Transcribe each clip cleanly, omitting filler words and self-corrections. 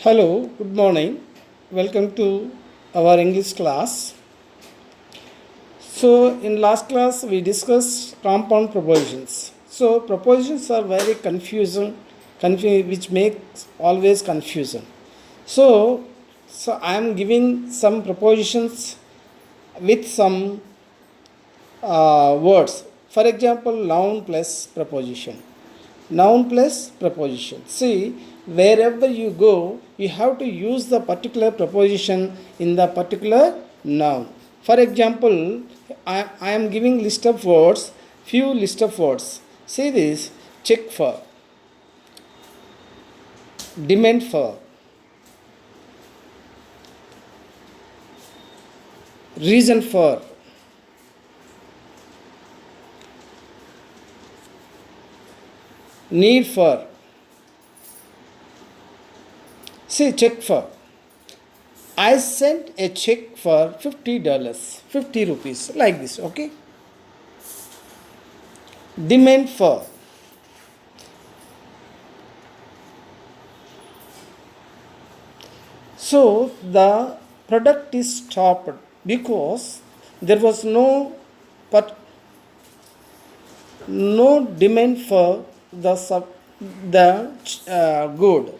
Hello, good morning. Welcome to our English class. So, in last class we discussed compound propositions. So, propositions are very which makes always confusion. So, I am giving some propositions with some words. For example, noun plus preposition. Noun plus preposition. See, wherever you go, you have to use the particular preposition in the particular noun. For example, I am giving list of words, few list of words. See this: check for, demand for, reason for, need for. See, check for. I sent a check for $50, 50 rupees, like this, okay? Demand for. So the product is stopped because there was no demand for the good,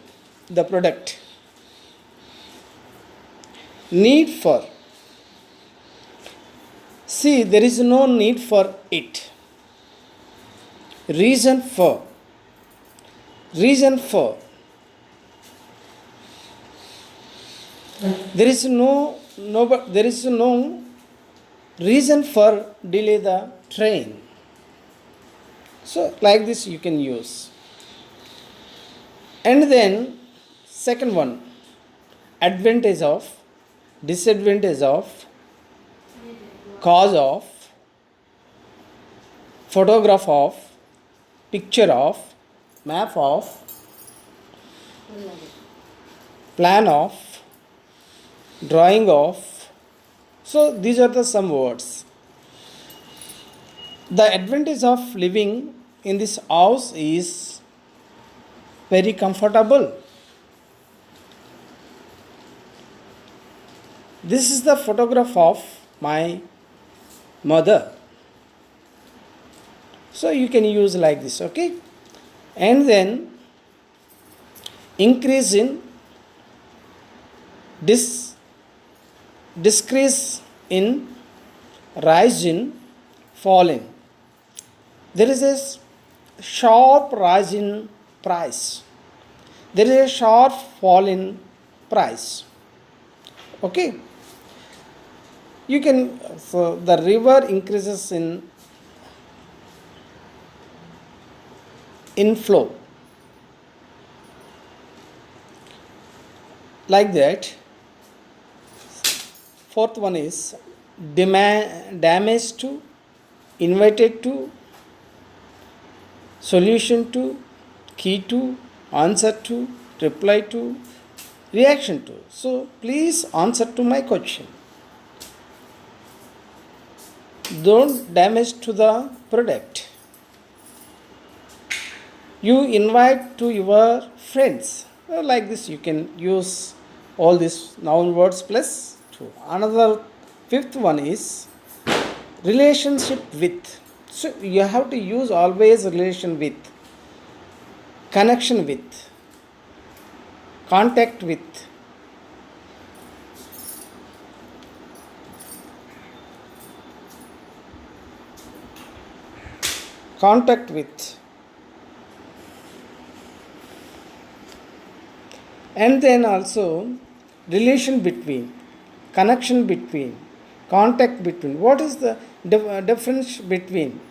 the product. Need for. See, there is no need for it. Reason for. Reason for. There is no reason for delay the train. So like this you can use. And then second one, advantage of, disadvantage of, cause of, photograph of, picture of, map of, plan of, drawing of. So these are the some words. The advantage of living in this house is very comfortable. This is the photograph of my mother. So you can use like this, okay? And then increase in, decrease in, rise in, fall in. There is a sharp rise in price. There is a sharp fall in price. Okay. You can, so the river increases in inflow. Like that. Fourth one is damage to, invited to, solution to, key to, answer to, reply to, reaction to. So please answer to my question. Don't damage to the product. You invite to your friends. Like this you can use all these noun words plus two. Another fifth one is relationship with. So you have to use always relation with, connection with, contact with, contact with. And then also relation between, connection between, contact between. What is the difference between?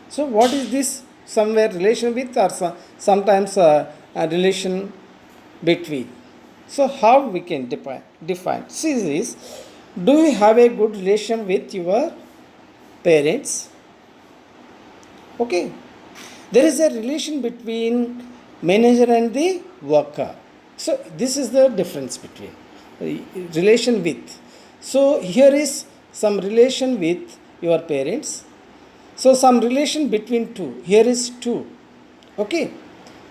So what is this? Somewhere relation with, or sometimes a relation between. So how we can define? See this. Do you have a good relation with your parents? Okay. There is a relation between manager and the worker. So this is the difference between relation with. So here is some relation with your parents. So some relation between two. Here is two. Okay.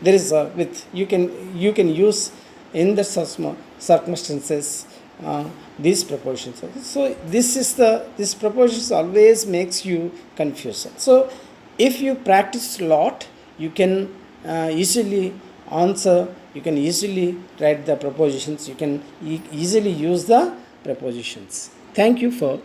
There is with, you can use in the circumstances, these propositions. So this propositions always makes you confusion. So if you practice a lot, you can easily answer, you can easily write the propositions, you can easily use the prepositions. Thank you for